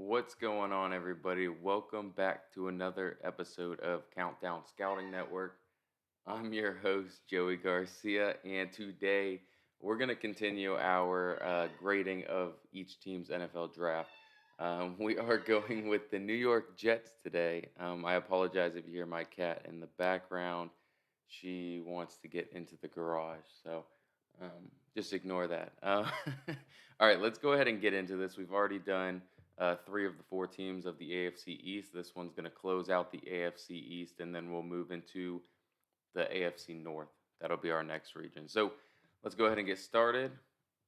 What's going on, everybody? Welcome back to another episode of Countdown Scouting Network. I'm your host, Joey Garcia, and today we're going to continue our grading of each team's NFL draft. We are going with the New York Jets today. I apologize if you hear my cat in the background. She wants to get into the garage, so just ignore that. All right, let's go ahead and get into this. We've already done three of the four teams of the AFC East. This one's going to close out the AFC East, and then we'll move into the AFC North. That'll be our next region. So let's go ahead and get started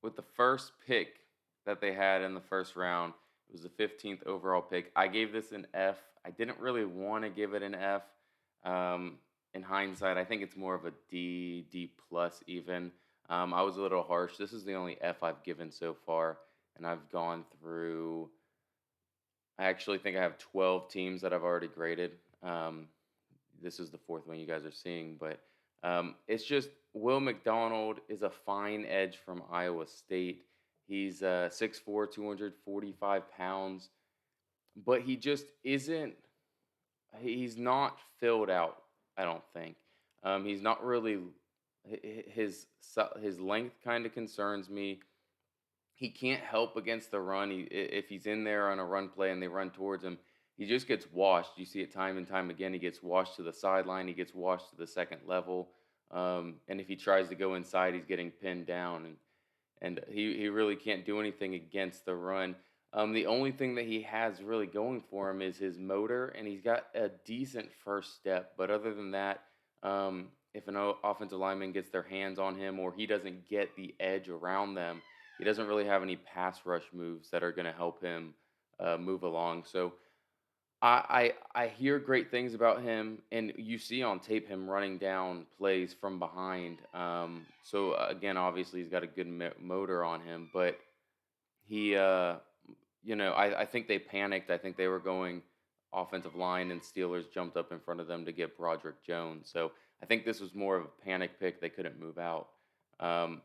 with the first pick that they had in the first round. It was the 15th overall pick. I gave this an F. I didn't really want to give it an F. In hindsight, I think it's more of a D, D plus even. I was a little harsh. This is the only F I've given so far, and I've gone through. I actually think I have 12 teams that I've already graded. This is the fourth one you guys are seeing, but it's just Will McDonald is a fine edge from Iowa State. He's 6'4", 245 pounds, but he just isn't. He's not filled out. I don't think. He's not really. His length kind of concerns me. He can't help against the run. If he's in there on a run play and they run towards him, he just gets washed. You see it time and time again. He gets washed to the sideline. He gets washed to the second level. And if he tries to go inside, he's getting pinned down. And he really can't do anything against the run. The only thing that he has really going for him is his motor, and he's got a decent first step. But other than that, if an offensive lineman gets their hands on him or he doesn't get the edge around them, he doesn't really have any pass rush moves that are going to help him move along. So I hear great things about him, and you see on tape him running down plays from behind. Again, obviously he's got a good motor on him, but he, I think they panicked. I think they were going offensive line, and Steelers jumped up in front of them to get Broderick Jones. So I think this was more of a panic pick. They couldn't move out. Um,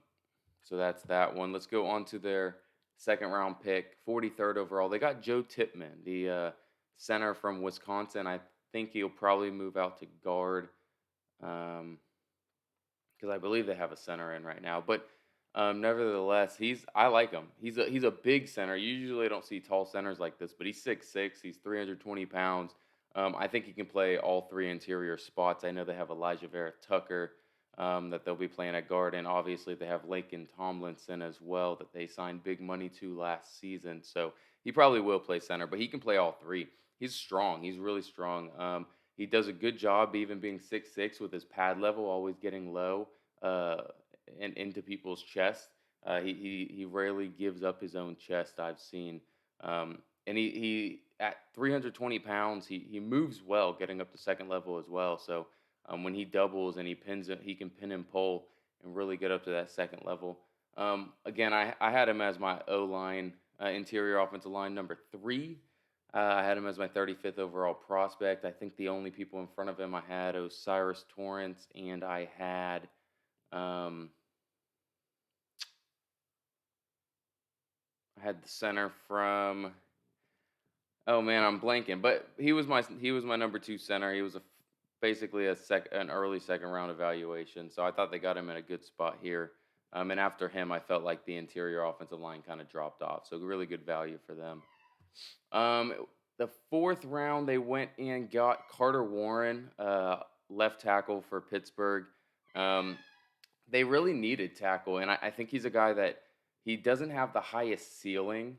so that's that one. Let's go on to their second round pick, 43rd overall. They got Joe Tippmann, the center from Wisconsin. I think he'll probably move out to guard because I believe they have a center in right now. But nevertheless, I like him. He's a big center. You usually don't see tall centers like this, but he's 6'6". He's 320 pounds. I think he can play all three interior spots. I know they have Elijah Vera Tucker that they'll be playing at guard, and obviously they have Laken Tomlinson as well that they signed big money to last season. So he probably will play center, but he can play all three. He's strong. He's really strong. He does a good job even being 6'6" with his pad level, always getting low uh, and into people's chest. He rarely gives up his own chest, I've seen. And he at 320 pounds, he moves well, getting up to second level as well. So when he doubles and he pins it, he can pin and pull and really get up to that second level. Again, I had him as my O line, interior offensive line number three. I had him as my 35th overall prospect. I think the only people in front of him I had Osiris Torrance, and um, I had the center from. Oh man, I'm blanking. But he was my number two center. He was basically an early second round evaluation. So I thought they got him in a good spot here. And after him, I felt like the interior offensive line kind of dropped off. So really good value for them. Um, the fourth round, they went and got Carter Warren, left tackle for Pittsburgh. Um, they really needed tackle, and I think he's a guy that he doesn't have the highest ceiling,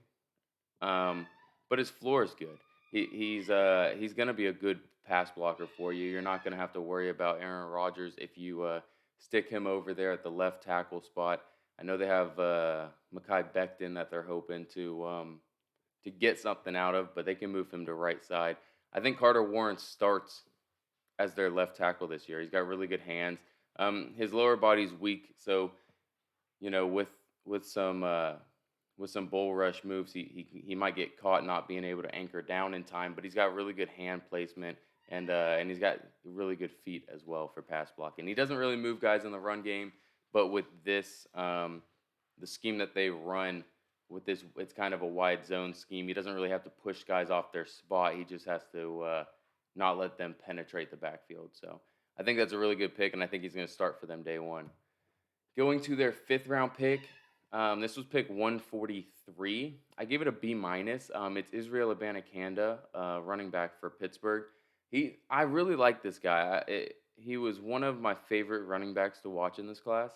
um, but his floor is good. He's gonna be a good pass blocker for you. You're not gonna have to worry about Aaron Rodgers if you stick him over there at the left tackle spot. I know they have Mekhi Becton that they're hoping to get something out of, but they can move him to right side. I think Carter Warren starts as their left tackle this year. He's got really good hands. His lower body's weak, so with with some uh, with some bull rush moves, he might get caught not being able to anchor down in time. But he's got really good hand placement, and he's got really good feet as well for pass blocking. He doesn't really move guys in the run game, but with this the scheme that they run, with this, it's kind of a wide zone scheme. He doesn't really have to push guys off their spot. He just has to not let them penetrate the backfield. So I think that's a really good pick, and I think he's going to start for them day one. Going to their fifth round pick, this was pick 143. I gave it a B minus. It's Israel Abanikanda, running back for Pittsburgh. I really like this guy. He was one of my favorite running backs to watch in this class.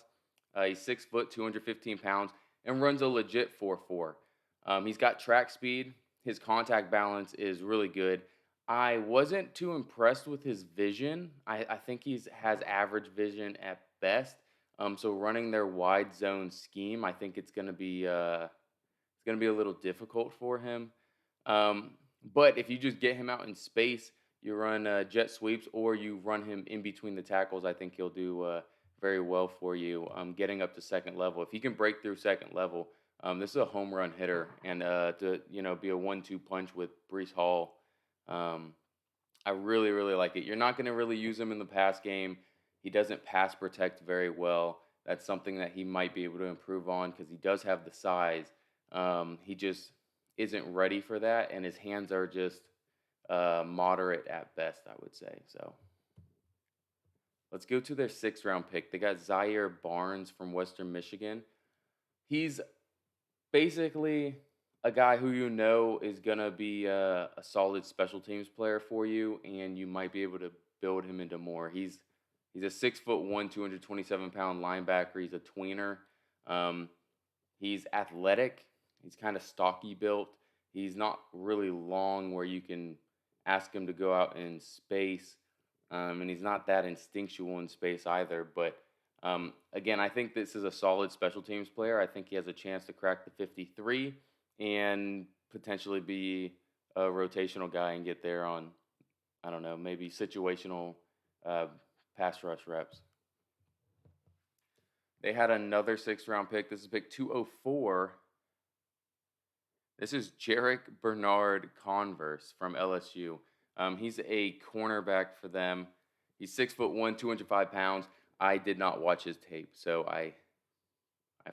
He's 6 foot, 215 pounds, and runs a legit 4.4. He's got track speed. His contact balance is really good. I wasn't too impressed with his vision. I think he's has average vision at best. So running their wide zone scheme, I think it's gonna be a little difficult for him. Um, but if you just get him out in space, you run jet sweeps, or you run him in between the tackles, I think he'll do very well for you. Getting up to second level, if he can break through second level, this is a home run hitter, and to be a 1-2 punch with Brees Hall. Um, I really, really like it. You're not going to really use him in the pass game. He doesn't pass protect very well. That's something that he might be able to improve on because he does have the size. He just isn't ready for that, and his hands are just moderate at best, I would say. So let's go to their sixth round pick. They got Zaire Barnes from Western Michigan. He's basically a guy who is gonna be a solid special teams player for you, and you might be able to build him into more. He's a 6 foot 1, 227 pound linebacker. He's a tweener. Um, he's athletic. He's kind of stocky built. He's not really long where you can ask him to go out in space, and he's not that instinctual in space either. But again, I think this is a solid special teams player. I think he has a chance to crack the 53 and potentially be a rotational guy and get there on, I don't know, maybe situational uh, pass rush reps. They had another sixth round pick. This is pick 204. This is Jarek Bernard Converse from LSU. He's a cornerback for them. He's 6 foot 1, 205 pounds. I did not watch his tape, so I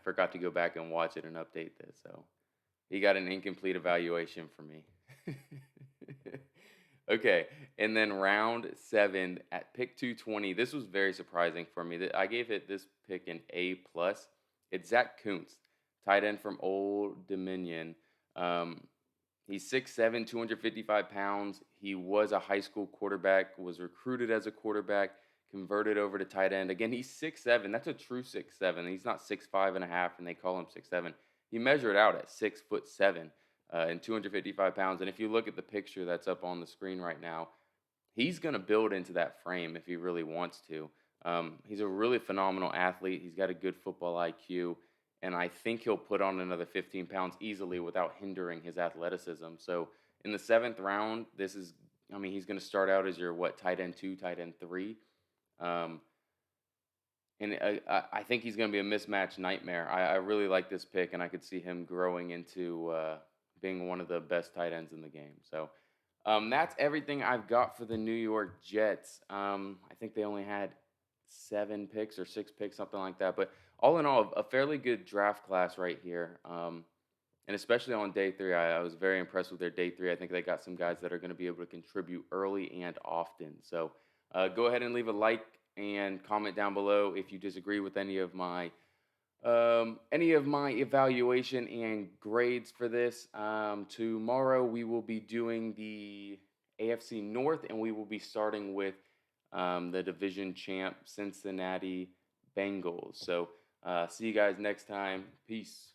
forgot to go back and watch it and update this. So he got an incomplete evaluation for me. Okay, and then round seven at pick 220. This was very surprising for me. I gave it this pick an A plus. It's Zach Kuntz, tight end from Old Dominion. Um, he's 6'7", 255 pounds. He was a high school quarterback, was recruited as a quarterback, converted over to tight end. Again, he's 6'7". That's a true 6'7". He's not 6'5" and a half, and they call him 6'7". He measured out at 6'7" and 255 pounds. And if you look at the picture that's up on the screen right now, he's going to build into that frame if he really wants to. He's a really phenomenal athlete. He's got a good football IQ, and I think he'll put on another 15 pounds easily without hindering his athleticism. So in the seventh round, he's going to start out as your tight end 2, tight end 3. Um, and I think he's going to be a mismatch nightmare. I really like this pick, and I could see him growing into being one of the best tight ends in the game. So that's everything I've got for the New York Jets. I think they only had 7 picks or 6 picks, something like that. But all in all, a fairly good draft class right here. And especially on day 3, I was very impressed with their day 3. I think they got some guys that are going to be able to contribute early and often. So go ahead and leave a like and comment down below if you disagree with any of my evaluation and grades for this. Tomorrow we will be doing the AFC North, and we will be starting with the division champ Cincinnati Bengals. So see you guys next time. Peace.